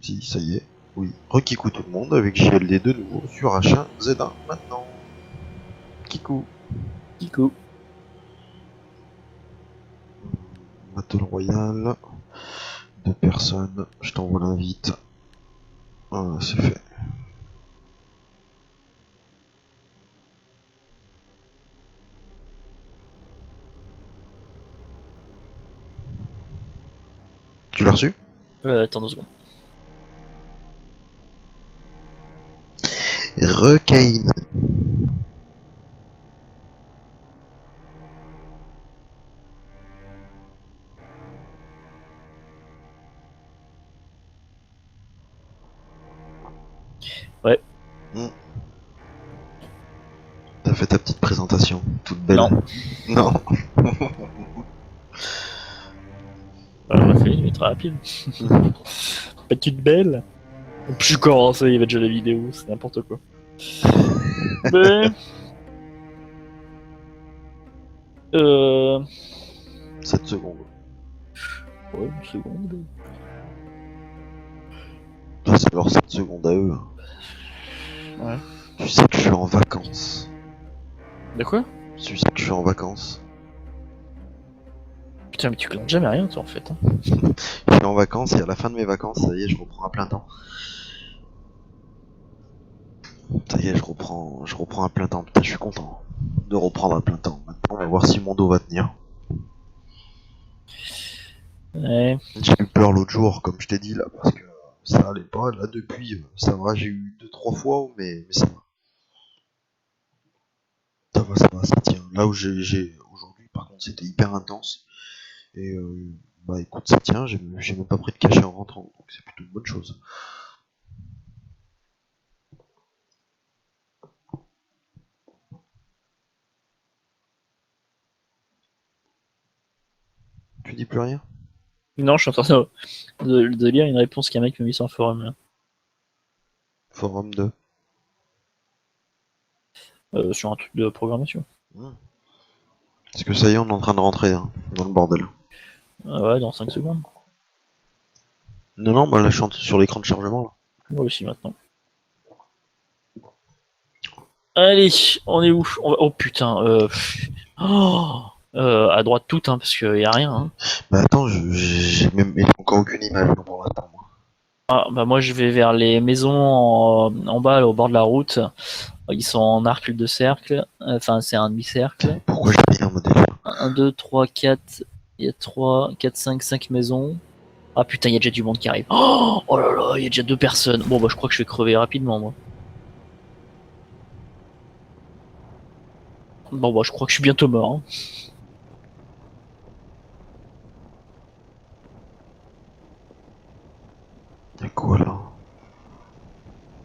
Si, ça y est. Oui. Rekikou tout le monde avec JLD de nouveau sur H1Z1 maintenant. Kikou. Kiko. Battle Royale. 2 personnes. Je t'envoie l'invite. Voilà, c'est fait. Tu l'as reçu? Attends 2 secondes. Recaïne. Ouais. T'as fait ta petite présentation, toute belle. Non. Non. On l'a fait, il est très rapide. Petite belle. Je suis commencé, il y avait déjà la vidéo, c'est n'importe quoi. Mais... 7 secondes. Ouais, une seconde. Ça, c'est leur 7 secondes à eux. Ouais. Tu sais que je suis en vacances. De quoi? Tu sais que je suis en vacances. Putain, mais tu clantes jamais rien, toi, en fait. Hein. Je suis en vacances et à la fin de mes vacances, ça y est, je reprends à plein temps. Ça y est, je reprends à plein temps. Putain, je suis content de reprendre à plein temps. Maintenant, on va voir si mon dos va tenir. Ouais. J'ai eu peur l'autre jour, comme je t'ai dit là, parce que ça allait pas. Là, depuis, ça va. J'ai eu 2-3 fois, mais ça va. Ça va, ça tient. Là où j'ai aujourd'hui, par contre, c'était hyper intense. Et bah écoute, ça tient. J'ai même pas pris de cachet en rentrant, donc c'est plutôt une bonne chose. Tu dis plus rien? Non, je suis en train de lire une réponse qu'un mec m'a mis sur un forum, là. Forum 2. Sur un truc de programmation. Parce que ça y est, on est en train de rentrer hein, dans le bordel. Ouais, dans 5 secondes. Non, non, bah là, je suis sur l'écran de chargement. Là. Moi aussi, maintenant. Allez, on est où? Oh putain, Oh à droite tout, hein, parce qu'il y a rien. Hein. Bah attends, j'ai même encore aucune image pour l'instant. Ah, bah moi je vais vers les maisons en bas, là, au bord de la route. Ils sont en arc de cercle. Enfin, c'est un demi-cercle. Pourquoi j'ai rien, moi déjà? 1, 2, 3, 4. Il y a 3, 4, 5 maisons. Ah putain, il y a déjà du monde qui arrive. Oh là là, il y a déjà 2 personnes. Bon, bah je crois que je vais crever rapidement, moi. Bon, bah je crois que je suis bientôt mort. Hein. Y'a quoi là?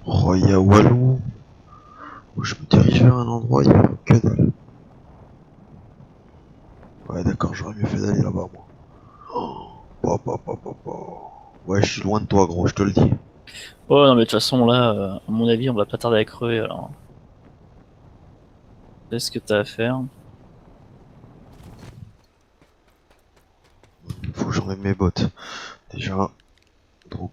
Oh, y'a Walou. Je me dirige vers un endroit, y'a que dalle. Ouais, d'accord, j'aurais mieux fait d'aller là-bas, moi. Ouais, je suis loin de toi, gros, je te le dis. Ouais, non, mais de toute façon, là, à mon avis, on va pas tarder à crever, alors. Fais ce que t'as à faire. Faut que j'enlève mes bottes. Déjà, drop.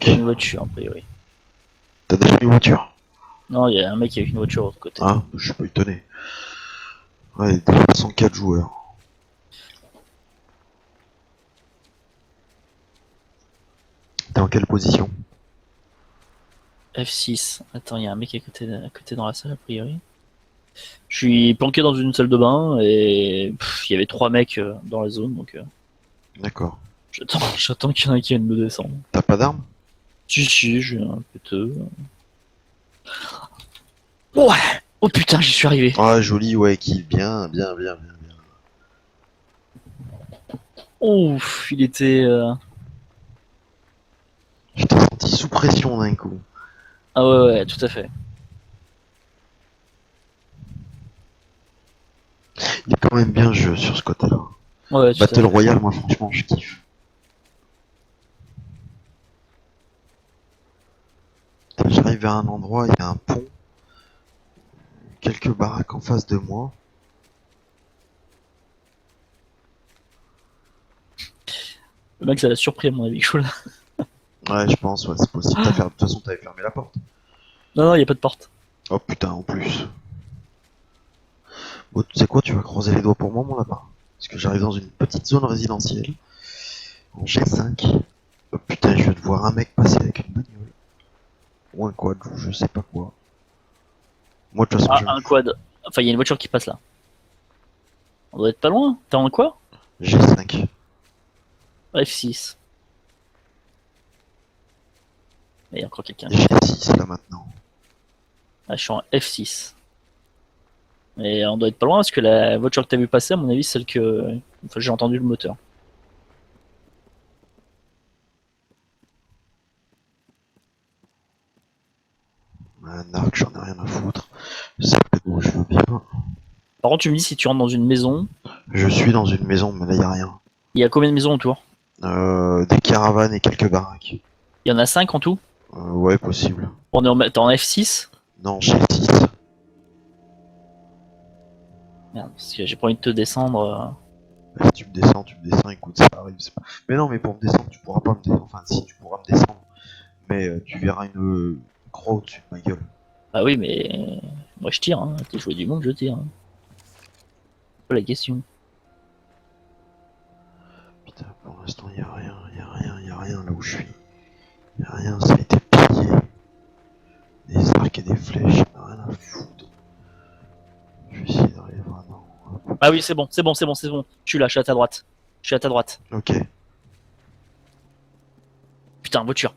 Il y a une voiture, a priori. T'as déjà une voiture? Non, il y a un mec avec une voiture de l'autre côté. Ah, je suis pas étonné. Ouais, déjà 104 joueurs. T'es en quelle position? F6. Attends, il y a un mec à côté dans la salle, a priori. Je suis planqué dans une salle de bain et il y avait 3 mecs dans la zone, donc D'accord. j'attends qu'il y en a qui viennent me descendre. T'as pas d'arme? Si, j'ai un péteux. Ouais. Oh putain, j'y suis arrivé. Ah, joli, ouais, qui bien, bien, bien, bien, bien. Ouf, il était... Je t'ai senti sous pression d'un coup. Ah ouais, tout à fait. Il est quand même bien le jeu sur ce côté-là. Ouais, tout à Battle fait. Royale, moi franchement, je kiffe. J'arrive vers un endroit, il y a un pont. quelques baraques en face de moi. Le mec, ça l'a surpris à mon avis, chaud là. Ouais, je pense, ouais, c'est possible. De toute façon, t'avais fermé la porte. Non, non, y a pas de porte. Oh putain, en plus. Bon, tu sais quoi, tu vas croiser les doigts pour moi, mon lapin. Parce que j'arrive dans une petite zone résidentielle, en G5. Oh putain, je viens de voir un mec passer avec une bagnole. Ou un quad, ou je sais pas quoi. Moi, de toute façon, Ah, un quad. Enfin, il y a une voiture qui passe là. On doit être pas loin. T'es en quoi? G5. F6. Mais il y a encore quelqu'un. G6 là maintenant. Ah, je suis en F6. Et on doit être pas loin parce que la voiture que t'as vu passer, à mon avis, celle que. Enfin, j'ai entendu le moteur. Un arc, j'en ai rien à foutre. C'est bon, je veux bien. Par contre, tu me dis si tu rentres dans une maison, Je suis dans une maison, mais là, y a rien. il y a combien de maisons autour? Des caravanes et quelques baraques. Il y en a 5 en tout? Ouais, possible. T'es en F6? Non, G6. Merde, parce que j'ai pas envie de te descendre. Si tu me descends, écoute, ça arrive. Pas... Mais non, mais pour me descendre, tu pourras pas me descendre. Enfin, si, tu pourras me descendre. Mais tu verras une croix au-dessus de ma gueule. Ah oui, mais. Moi je tire, hein. T'es joué du monde, je tire. Hein. C'est pas la question. Putain, pour l'instant, y a rien, y a rien, y a rien là où je suis. Y a rien, ça a été pillé. Des arcs et des flèches, y'en a rien à foutre. Je vais essayer d'arriver vraiment. Ah oui, c'est bon, c'est bon, c'est bon, c'est bon. Je suis là, je suis à ta droite. Je suis à ta droite. Ok. Putain, voiture.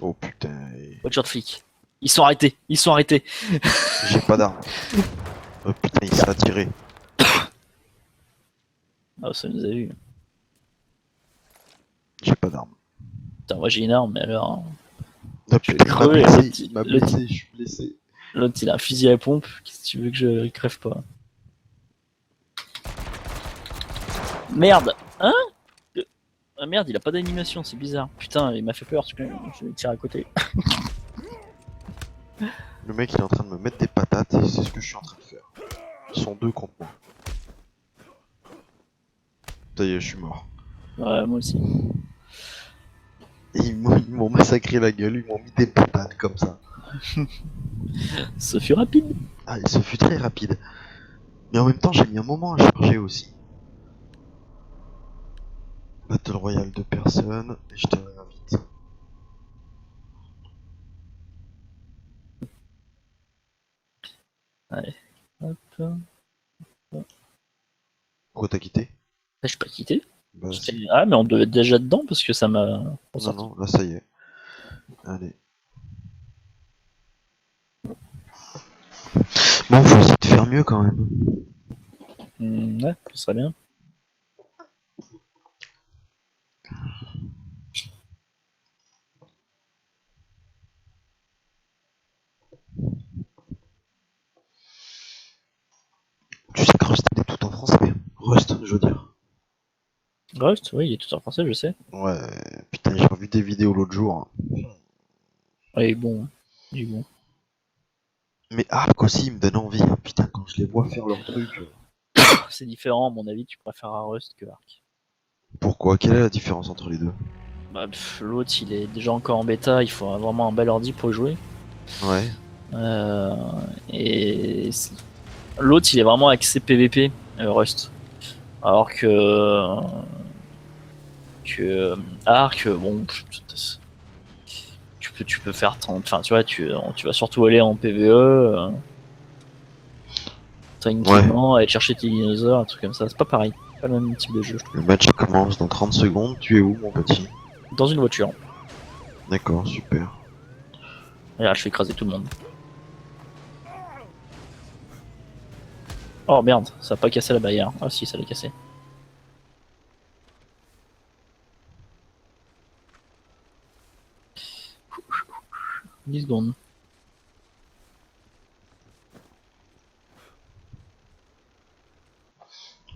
Oh putain. Voiture de flic. Ils sont arrêtés, ils sont arrêtés. J'ai pas d'arme. Oh putain, il s'est attiré. Ah, ça nous a vu. J'ai pas d'arme. Putain, moi j'ai une arme, mais alors. Oh Je vais putain, il m'a crever. blessé, il m'a blessé, je suis blessé. L'autre, il a un fusil à pompe. Qu'est-ce que tu veux que je crève pas? Merde! Hein? Ah merde, il a pas d'animation, c'est bizarre. Putain, il m'a fait peur, je vais tirer à côté. Le mec il est en train de me mettre des patates et c'est ce que je suis en train de faire. Ils sont deux contre moi. Ça y est, je suis mort. Ouais, moi aussi. Et ils m'ont massacré la gueule, ils m'ont mis des patates comme ça. Ce fut rapide. Ah, et ce fut très rapide. Mais en même temps, j'ai mis un moment à charger aussi. Battle Royale de personnes, et je te réinvite. Allez. Hop. Pourquoi t'as quitté? Ah, je suis pas quitté. Bah si. Ah, mais on devait être déjà dedans parce que ça m'a. Non, non, là ça y est. Allez. Bon, faut essayer de faire mieux quand même. Ouais, ce serait bien. Tu sais que Rust il est tout en français. Rust, je veux dire. Rust, oui, il est tout en français, je sais. Ouais, putain, j'ai revu des vidéos l'autre jour. Ouais, bon. Il est bon. Mais Ark aussi, il me donne envie. Putain, quand je les vois faire leur truc. C'est différent, à mon avis, tu préfères Rust que Ark. Pourquoi? Quelle est la différence entre les deux? Bah, l'autre, il est déjà encore en bêta, il faut vraiment un bel ordi pour y jouer. Ouais. Euh, et l'autre, il est vraiment axé PVP, Rust. Alors que Ark, bon, tu peux faire, enfin, tu vois, tu vas surtout aller en PVE, tranquillement, aller chercher tes dinosaures, un truc comme ça. C'est pas pareil, pas le même type de jeu, je trouve. Le match commence dans 30 secondes. Tu es où, mon petit? Dans une voiture. D'accord, super. Et là, je fais écraser tout le monde. Oh merde, ça a pas cassé la barrière. Ah si, ça l'a cassé. « 10 secondes.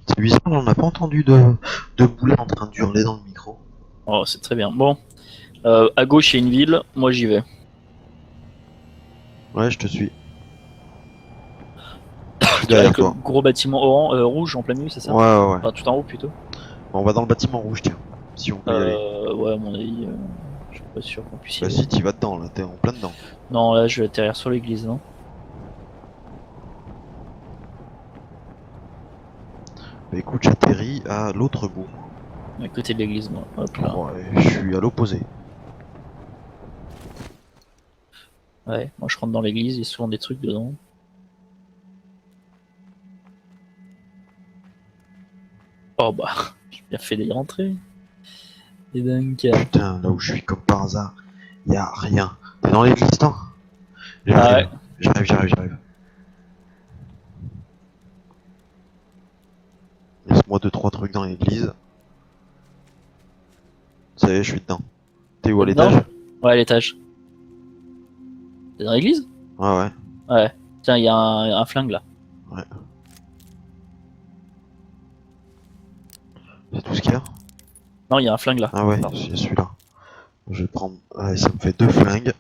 C'est bizarre, on n'a pas entendu de boulet en train d'hurler dans le micro. Oh, c'est très bien. Bon, à gauche, il y a une ville. Moi, j'y vais. Ouais, je te suis. derrière avec le toi. gros bâtiment rouge en plein milieu, c'est ça? Ouais, ouais, ouais. Enfin, tout en haut plutôt. Bon, on va dans le bâtiment rouge, tiens. Si on peut y aller. Ouais, à mon avis, je suis pas sûr qu'on puisse y Bah aller. si, t'y vas dedans, là, t'es en plein dedans. Non, là, je vais atterrir sur l'église, non? Bah écoute, j'atterris à l'autre bout. À côté de l'église, moi. Hop là. Ouais, je suis à l'opposé. Ouais, moi je rentre dans l'église, il y a souvent des trucs dedans. Oh bah, j'ai bien fait d'y rentrer. Et donc, Putain, là où je suis comme par hasard, y a rien. T'es dans l'église, toi? ah ouais. J'arrive. Laisse-moi 2-3 trucs dans l'église. Ça y est, je suis dedans. T'es où, à T'es dedans? l'étage? Ouais, à l'étage. T'es dans l'église? Ouais, ouais. Ouais. Tiens, il y a un flingue là. C'est tout ce qu'il y a? Non, il y a un flingue là. Ah ouais, Pardon. c'est celui-là. Je vais prendre... Ouais, ça me fait 2 flingues.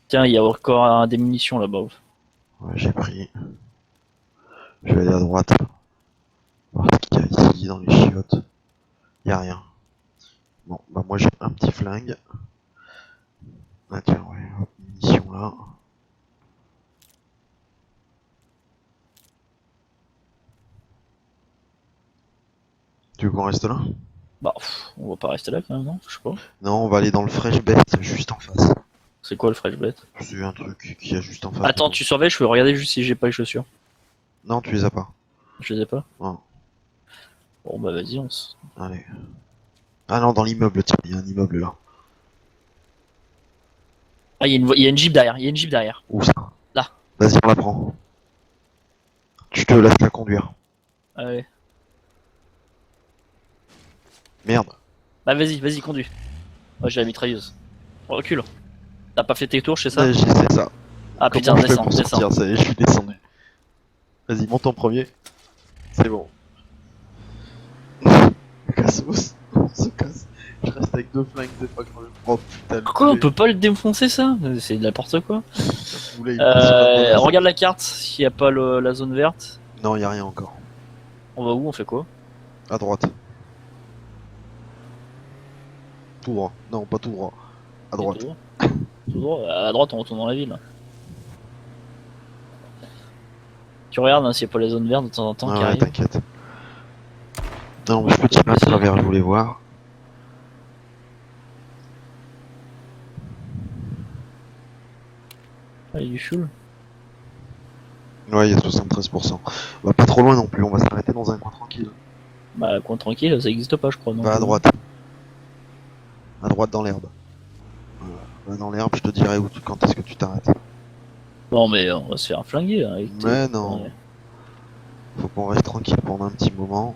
Tiens, il y a encore des munitions là-bas. Ouais, j'ai pris. Je vais aller à droite. Voir ce qu'il y a ici, dans les chiottes. Y a rien. Bon, bah moi j'ai un petit flingue. Ah tiens, ouais, hop, munition là. Tu veux qu'on reste là? Bah, on va pas rester là quand même, non? Je sais pas. Non, on va aller dans le Fresh Bet, juste en face. C'est quoi le fresh bet? C'est un truc qu'il y a juste en face. de Attends, nous. tu surveilles, je peux regarder juste si j'ai pas les chaussures. Non, tu les as pas. Je les ai pas. Non. Bon bah vas-y, on se... Allez. Ah non, dans l'immeuble, tiens, il y a un immeuble là. Ah, il y a une jeep derrière, il y a une jeep derrière. Où ça? Là. Vas-y, on la prend. Je te laisse la conduire. Allez. Merde. Bah vas-y, conduis. Moi j'ai la mitrailleuse. Recule. T'as pas fait tes tours, c'est ça? Ouais, c'est ça. Ah Comment putain, je fais descends, pour descends. sortir? Ça y est, je suis descendu. Vas-y, monte en premier. C'est bon. Cassos, on se casse. Je reste avec 2 flingues, c'est pas grave. Oh putain, Quoi, on peut pas le défoncer ça? C'est n'importe quoi. Regarde la carte, s'il y a pas la zone verte. Non, y a rien encore. On va où? On fait quoi? À droite. Tout droit. Non, pas tout droit. À droite. Tout droit. Tout droit. À droite, on retourne dans la ville. Tu regardes hein, s'il n'y a pas la zone verte de temps en temps Ah qui ouais, arrive. t'inquiète. Non, mais je peux tirer à travers, je voulais voir. Ah, il est fuel. Ouais, il y a 73%. Bah, pas trop loin non plus, on va s'arrêter dans un coin tranquille. Bah, coin tranquille, ça existe pas, je crois. Non Va à plus. droite. À droite dans l'herbe. Voilà. Va dans l'herbe, je te dirai quand est-ce que tu t'arrêtes. Bon, mais on va se faire flinguer. Hein, avec Mais non. Ouais. Faut qu'on reste tranquille pendant un petit moment.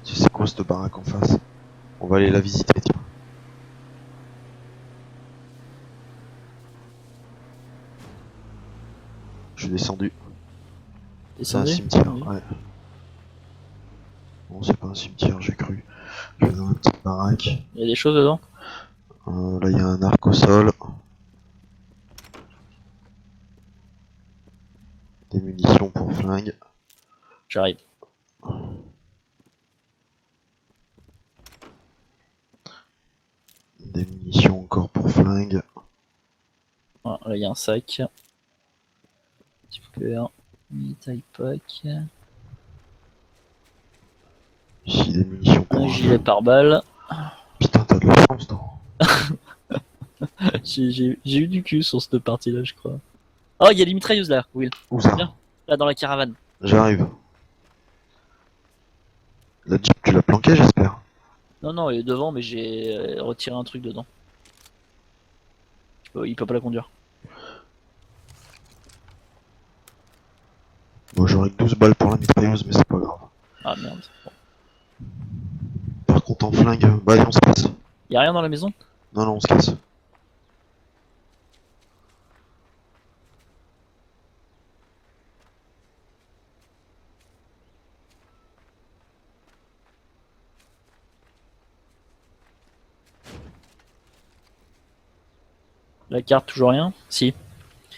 Tu sais quoi cette baraque en face? On va aller la visiter, tiens. Je suis descendu. C'est un Descendez. cimetière, Oui. ouais. Bon, c'est pas un cimetière, j'ai cru. Je vais dans une petite baraque. Il y a des choses dedans? Là, il y a un arc au sol. Des munitions pour flingue. J'arrive. Des munitions encore pour flingue. Voilà, là, il y a un sac. Petit fleur. Mini taille pack. Ici, des munitions pour Un un gilet feu. pare-balles. Putain, t'as de la chance, toi. J'ai eu du cul sur cette partie-là, je crois. Oh, il y a les mitrailleuses là, Will. Où ça? Viens. Là, dans la caravane. J'arrive. La Jeep, tu l'as planquée, j'espère. Non, non, elle est devant, mais j'ai retiré un truc dedans. Il peut pas la conduire. Bon, j'aurais que 12 balles pour la mitrailleuse, mais c'est pas grave. Ah merde. Bon. Par contre, en flingue, bah allez, on se casse. Y a rien dans la maison? Non, non, on se casse. La carte, toujours rien? Si.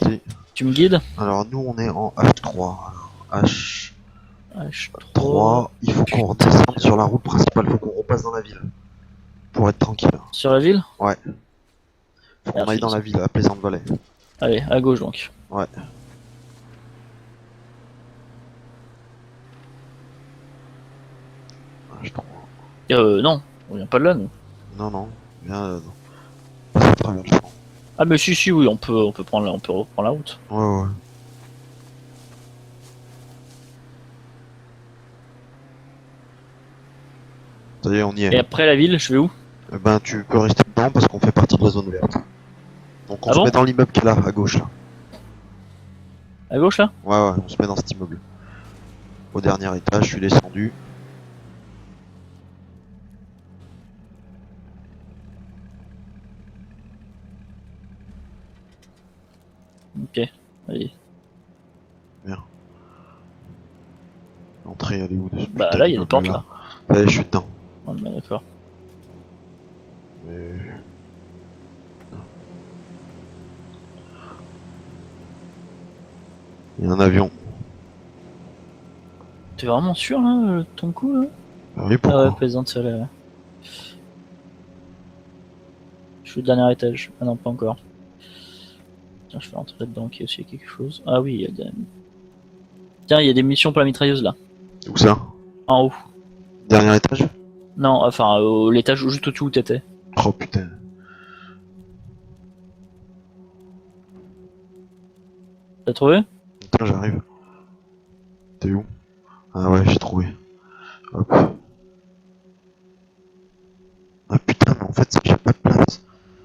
Si. Tu me guides? Alors, nous, on est en H3. Alors, H3. H3. Il faut qu'on redescende sur la route principale, il faut qu'on repasse dans la ville. Pour être tranquille. Sur la ville? Ouais. Faut qu'on Merci, aille dans la ça. ville, à Plaisante Valley. Allez, à gauche donc. Ouais. H3. Non, on vient pas de là, nous. Non, non. Viens, non. Passe à travers le champ. Ah, mais si, oui, on peut prendre on peut reprendre la route. Ouais, ouais. Ça y est, on y Et est. après la ville, je vais où? Eh ben, tu peux rester dedans parce qu'on fait partie de la zone verte. Donc on Ah se bon? met dans l'immeuble qui est là, à gauche, là. À gauche là? Ouais, ouais, on se met dans cet immeuble. Au dernier étage, je suis descendu. Ok, allez. L'entrée, elle est où de ce Bah putain là, il y a des d'immeuble portes là. Allez, je suis dedans. Ouais, bah, d'accord. Mais... Il y a un avion. T'es vraiment sûr là, de ton coup là? Ah oui, Ah ouais, pourquoi? plaisante, ça là. Je suis au dernier étage. Ah non, pas encore. Tiens, je vais rentrer là-dedans, ok, aussi quelque chose. Ah oui, il y a des... Tiens, il y a des munitions pour la mitrailleuse là. Où ça? En haut. Dernier étage? Non, enfin, l'étage juste au-dessus où t'étais. Oh putain. T'as trouvé? Putain, j'arrive. T'es où? Ah ouais, j'ai trouvé. Hop. Ah putain, mais en fait, j'ai pas de place.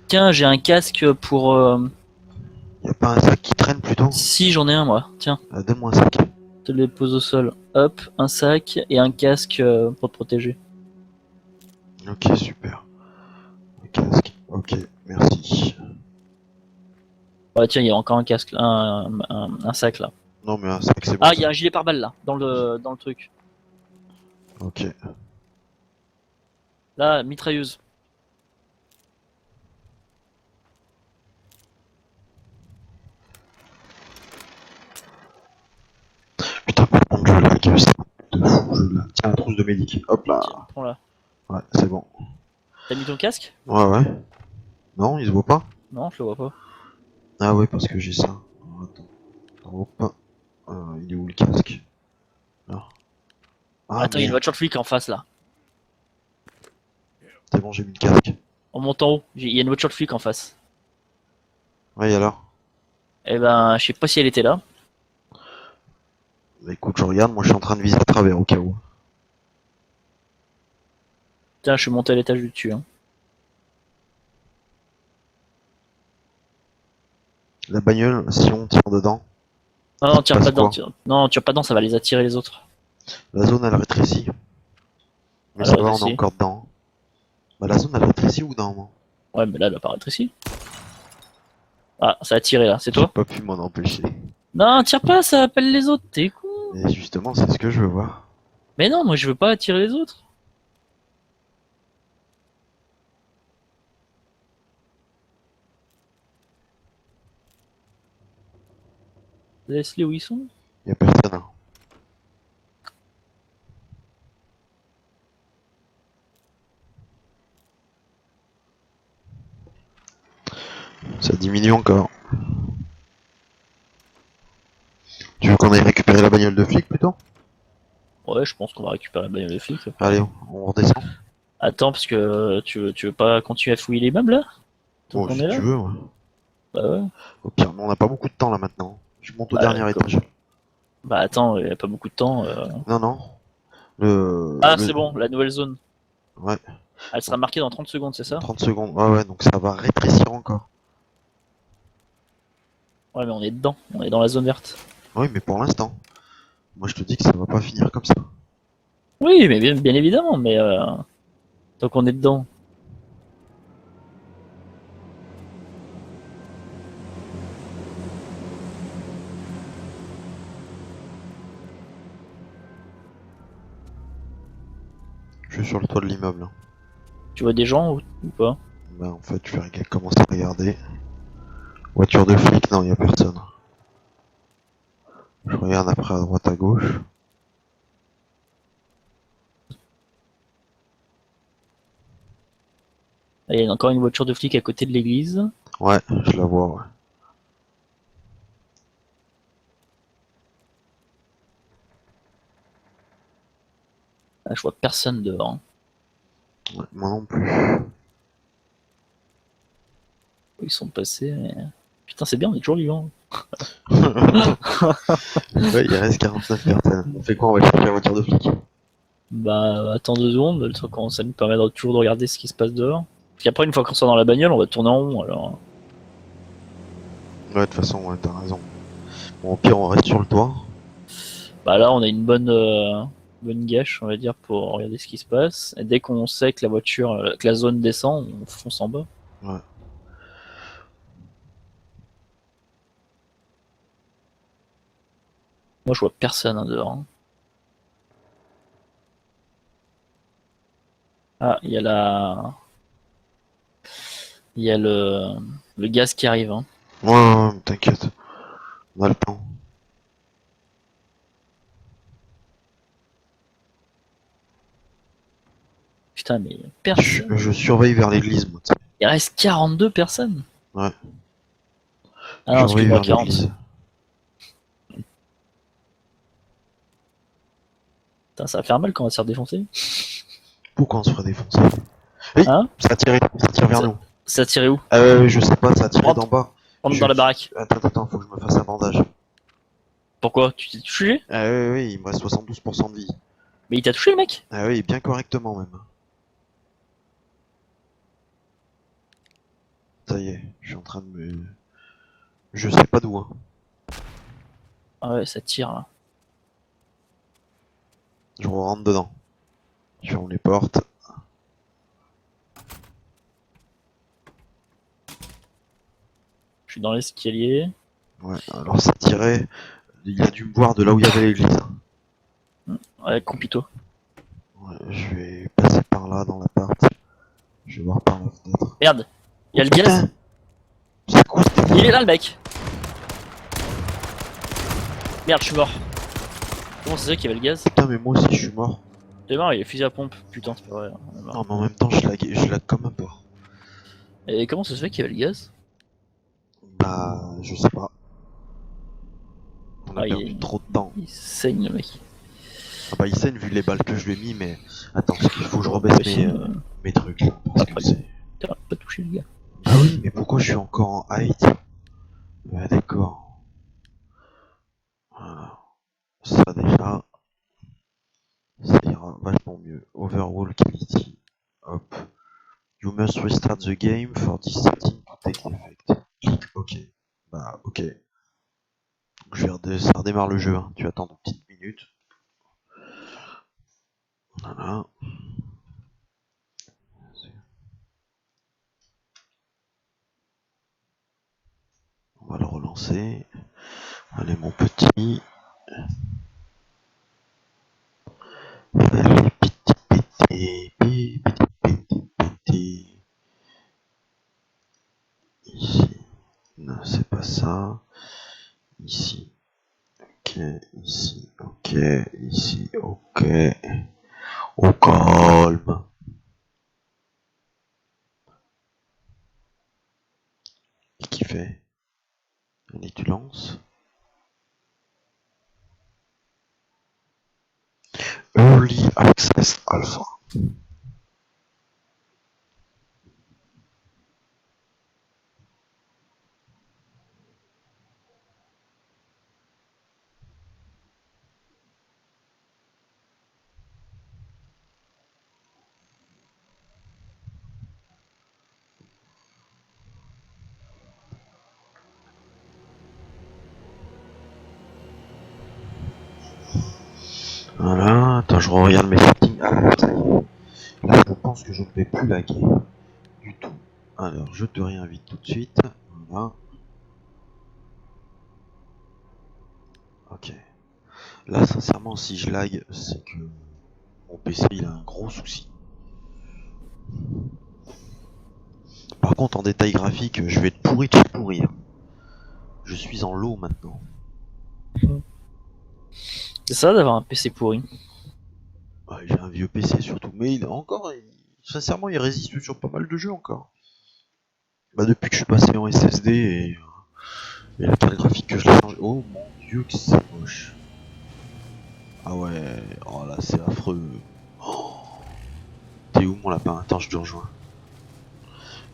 Tiens, j'ai un casque pour... Y a pas un sac qui traîne plutôt? Si, j'en ai un moi. Tiens, Ah, donne-moi un sac. te le pose au sol. Hop, un sac et un casque pour te protéger. Ok, super. Un casque. Ok, merci. Ouais, tiens, il y a encore un casque, un sac là. Non, mais un sac, c'est bon. Ah, ça. il y a un gilet pare-balles là, dans le truc. Ok. Là, mitrailleuse. Putain, par contre, je lag, c'est de fou, je lag. Tiens, la trousse de médic. Hop là. Tiens, prends-la. Ouais, c'est bon. T'as mis ton casque? Ouais, ouais. Non, il se voit pas? Non, je le vois pas. Ah ouais, parce que j'ai ça. Alors, attends. Hop. Il est où le casque? Là. Ah, Attends, il y a une merde. voiture de flic en face là. C'est bon, j'ai mis le casque. On monte en haut, il y a une voiture de flic en face. Ouais, et alors? Eh ben, je sais pas si elle était là. Bah écoute, je regarde, moi je suis en train de viser à travers au cas où. Tiens, je suis monté à l'étage du dessus. Hein. La bagnole, si on tire dedans, Non, non, tire passe pas dedans. quoi? Non, tire pas dedans, ça va les attirer les autres. La zone elle rétrécit. Mais Elle ça va, on est rétrécit. encore dedans. Bah la zone elle rétrécit ou non? Ouais, mais là, elle va apparaître ici. Ah, ça a tiré là, c'est J'ai toi? pas pu m'en empêcher. Non, tire pas, ça appelle les autres, t'es con. Mais justement, c'est ce que je veux voir. Mais non, moi je veux pas attirer les autres. Laisse-les où ils sont. Y'a personne. Hein. Ça diminue encore. Tu veux qu'on aille récupérer la bagnole de flic plutôt? Ouais, je pense qu'on va récupérer la bagnole de flic. Allez, on redescend. Attends, parce que tu veux pas continuer à fouiller les meubles là? Tant Bon, qu'on si est tu là? veux, ouais. Bah ouais. Au pire, mais on n'a pas beaucoup de temps là maintenant. Je monte au Bah, dernier comme- étage. Bah attends, il y a pas beaucoup de temps. Non, non. Le... Ah, le- c'est bon, la nouvelle zone. Ouais, Elle sera marquée dans 30 secondes, c'est ça? 30 secondes. Ouais, ouais, donc ça va rétrécir encore. Ouais, mais on est dedans, on est dans la zone verte. Oui, mais pour l'instant. Moi, je te dis que ça va pas finir comme ça. Oui, mais bien évidemment, mais tant qu'on est dedans. Je suis sur le toit de l'immeuble. Hein. Tu vois des gens ou pas? Bah, en fait, je vais commencer à regarder. Voiture de flic, non, y a personne. Je regarde après à droite à gauche. Il y a encore une voiture de flic à côté de l'église. Ouais, je la vois, ouais. Ah, je vois personne dehors. Ouais, moi non plus. Ils sont passés, mais... Putain, c'est bien, on est toujours vivants. Ouais, il reste 49 personnes. On fait quoi? On va chercher la voiture de flic. Bah, attends 2 secondes, le truc, ça nous permet toujours de regarder ce qui se passe dehors. Puis après, une fois qu'on sera dans la bagnole, on va tourner en rond, alors... Ouais, de toute façon, ouais, t'as raison. Bon, au pire, on reste sur le toit. Bah là, on a une bonne gâche, on va dire, pour regarder ce qui se passe. Et dès qu'on sait que la voiture, que la zone descend, on fonce en bas. Ouais. Moi, je vois personne hein, dehors. Hein. Ah, il y a le gaz qui arrive. Hein. Ouais, ouais, ouais, t'inquiète. On a le temps. Putain, mais Je, personne. je surveille vers l'église, moi, tu sais. Il reste 42 personnes. Ouais, Ah je non, surveille excuse-moi, vers 40. l'église. Putain, ça va faire mal quand on va se faire défoncer. Pourquoi on se ferait défoncer? Oui, Hein? ça tire vers Ça, nous. ça a tiré où? Je sais pas, ça a tiré d'en Rentre, bas. rentre dans la baraque. Attends, faut que je me fasse un bandage. Pourquoi? Tu t'es touché? Ah oui, oui, il me reste 72% de vie. Mais il t'a touché, le mec? Ah oui, bien correctement même. Ça y est, je suis en train de me... Je sais pas d'où, hein. Ah ouais, ça tire là. Je rentre dedans. Je ferme les portes. Je suis dans l'escalier. Ouais, alors ça tirait... Il a dû me voir de là où il y avait l'église. Ouais, compito. Ouais, je vais passer par là dans l'appart. Je vais voir par la fenêtre. Merde, il y a Oh, le gaz. putain, c'est quoi cette Il est là, le mec. Merde, je suis mort. Comment ça se fait qu'il y avait le gaz? Putain, mais moi aussi je suis mort. T'es mort, il y a fusil à pompe. Putain, c'est pas vrai. On est mort. Non, mais en même temps, je lag comme un porc. Et comment ça se fait qu'il y avait le gaz? Bah, je sais pas. On a Ah, perdu trop de temps. il saigne, le mec. Ah bah, il saigne vu les balles que je lui ai mis, mais attends, parce qu'il faut que je rebaisse mes trucs là. Parce que Après, c'est. t'as pas touché le gars. Ah oui, mais pourquoi je suis encore en height? Ouais, d'accord. Voilà. Ça déjà, ça ira vachement mieux. Overall quality. Hop. You must restart the game for this setting to take effect. Click OK. Bah, ok. Donc, ça redémarre le jeu, hein. Tu attends une petite minute. Voilà. On va le relancer. Allez, mon petit. Allez, petit. Ici. Non, c'est pas ça. Ici. Ok. Ici. Ok. Ici. Ok. Au calme. Et qui fait? Allez, tu lances. Early Access Alpha. Voilà. Attends, je regarde mes settings. Ah, ça y est. Là, je pense que je ne vais plus laguer du tout. Alors, je te réinvite tout de suite. Voilà. Ok. Là, sincèrement, si je lag, c'est que mon PC il a un gros souci. Par contre, en détail graphique, je vais être pourri de chez pourri. Je suis en low maintenant. C'est ça d'avoir un PC pourri. Ouais, j'ai un vieux PC surtout, mais sincèrement, il résiste sur pas mal de jeux encore. Bah, depuis que je suis passé en SSD et la carte graphique que je l'ai changé. Oh mon dieu, que c'est moche. Ah ouais, oh là, c'est affreux. Oh, t'es où mon lapin? Attends, je te rejoins.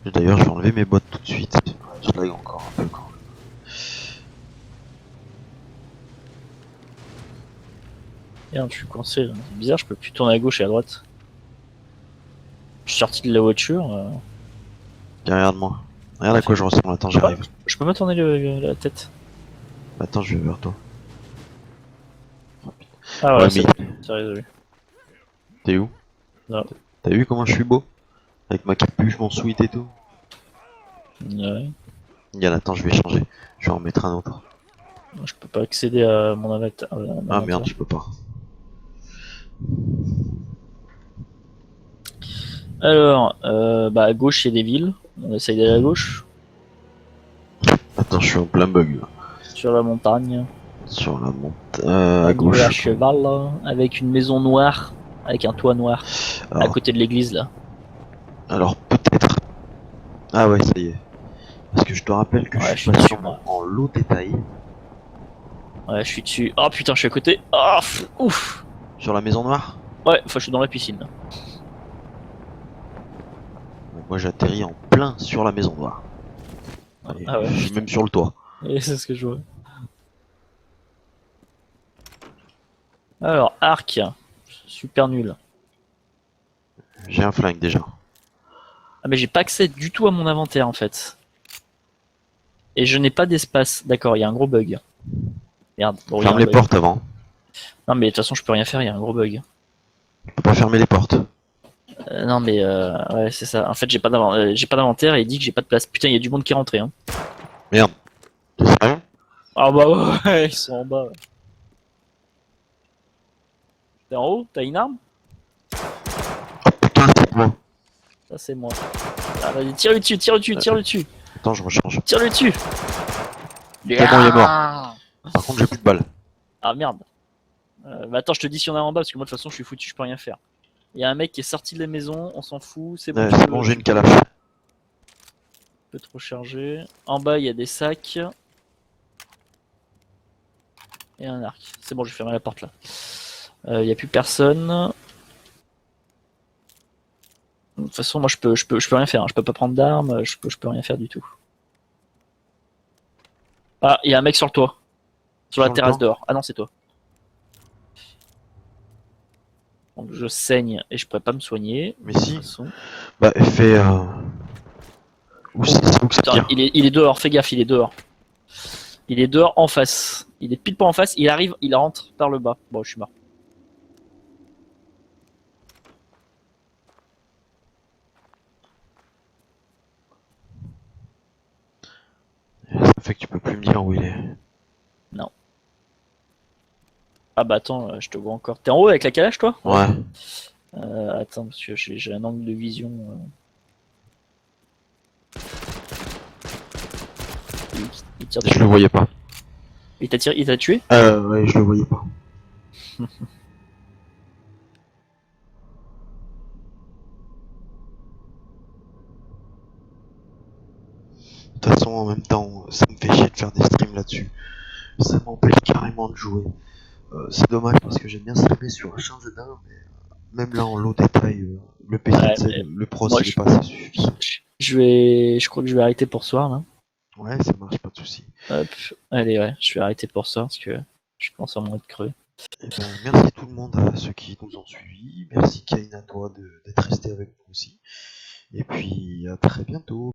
D'ailleurs, je vais enlever mes bottes tout de suite. Je lag encore un peu quand même. Merde, je suis coincé là. C'est bizarre, je peux plus tourner à gauche et à droite. Je suis sorti de la voiture. Tiens, regarde-moi. Regarde à quoi je ressemble. Attends, j'arrive. Je peux pas tourner la tête. Attends, je vais vers toi. Ah Ouais, ouais, mais c'est résolu. t'es où? Non. T'as vu comment je suis beau? Avec ma capuche, mon sweat et tout. Ouais. Regarde, attends, je vais changer. Je vais en mettre un autre. Je peux pas accéder à mon avatar. Ah merde, je peux pas. Alors, bah à gauche il y a des villes. On essaye d'aller à gauche. Attends, je suis en plein bug là. Sur la montagne. Sur la montagne. À Un gauche. à cheval là, avec une maison noire, avec un toit noir, à Alors, côté de l'église là. alors peut-être. Ah ouais, ça y est. Parce que je te rappelle que Ouais, je je suis suis pas dessus sur moi. en low détail. Ouais, je suis dessus. Oh putain, je suis à côté. Oh, ouf. Sur la maison noire. Ouais, enfin je suis dans la piscine là. Donc moi j'atterris en plein sur la maison noire. Et Ah ouais, je suis même sur le toit. et c'est ce que je vois. Alors, arc. Super nul. J'ai un flingue déjà. Ah mais j'ai pas accès du tout à mon inventaire en fait. Et je n'ai pas d'espace. D'accord, il y a un gros bug. Merde, bon, il y a Ferme un les bug. portes avant. Non mais de toute façon je peux rien faire, il y a un gros bug. Tu peux pas fermer les portes. Non mais ouais c'est ça. En fait j'ai pas d'inventaire et il dit que j'ai pas de place. Putain il y a du monde qui est rentré hein. Merde. T'es sérieux? Ah bah ouais ils sont en bas. Ouais. T'es en haut? T'as une arme? Putain, c'est moi. Ça c'est moi. Ah vas-y tire le dessus, tire le dessus, tire le dessus, Attends, je recharge. tire le dessus. C'est bon, il est mort. Par contre, j'ai plus de balles. Ah merde. Bah attends je te dis si on a en bas parce que moi de toute façon je suis foutu, je peux rien faire. Il y a un mec qui est sorti de la maison, on s'en fout, c'est bon. C'est bon, j'ai une calache. Peut te recharger. En bas, il y a des sacs. Et un arc. C'est bon, j'ai fermé la porte là. Il n'y a plus personne. De toute façon, moi, je peux rien faire. Hein. Je peux pas prendre d'armes. Je peux rien faire du tout. Ah, il y a un mec sur le toit. Sur la terrasse dehors. Ah non, c'est toi. Donc, je saigne et je pourrais pas me soigner. Mais si. De toute façon. Bah, fais. Où c'est où que ça Putain, tire? il est dehors. Fais gaffe, il est dehors. Il est dehors en face. Il est pile pas en face. Il arrive, il rentre par le bas. Bon, je suis mort. Ça fait que tu peux plus me dire où il est. Non. Ah bah attends, je te vois encore. T'es en haut avec la calèche, toi? Ouais. Attends, parce que j'ai un angle de vision. Il tire Je dessus. le voyais pas. Il t'a tiré, il t'a tué? Ouais, je le voyais pas. De toute façon, en même temps, ça me fait chier de faire des streams là-dessus. Ça m'empêche carrément de jouer. C'est dommage parce que j'aime bien streamer sur H1Z1, mais même là en low détail, le PC, Ouais, le pro, moi, s'il est pas, ça suffit. je crois que je vais arrêter pour ce soir là. Ouais, ça marche, pas de soucis. Hop, allez ouais, je vais arrêter pour ce soir parce que je commence à m'en être creux. Eh ben, merci tout le monde à ceux qui nous ont suivis. Merci Kane à toi d'être resté avec nous aussi. Et puis à très bientôt.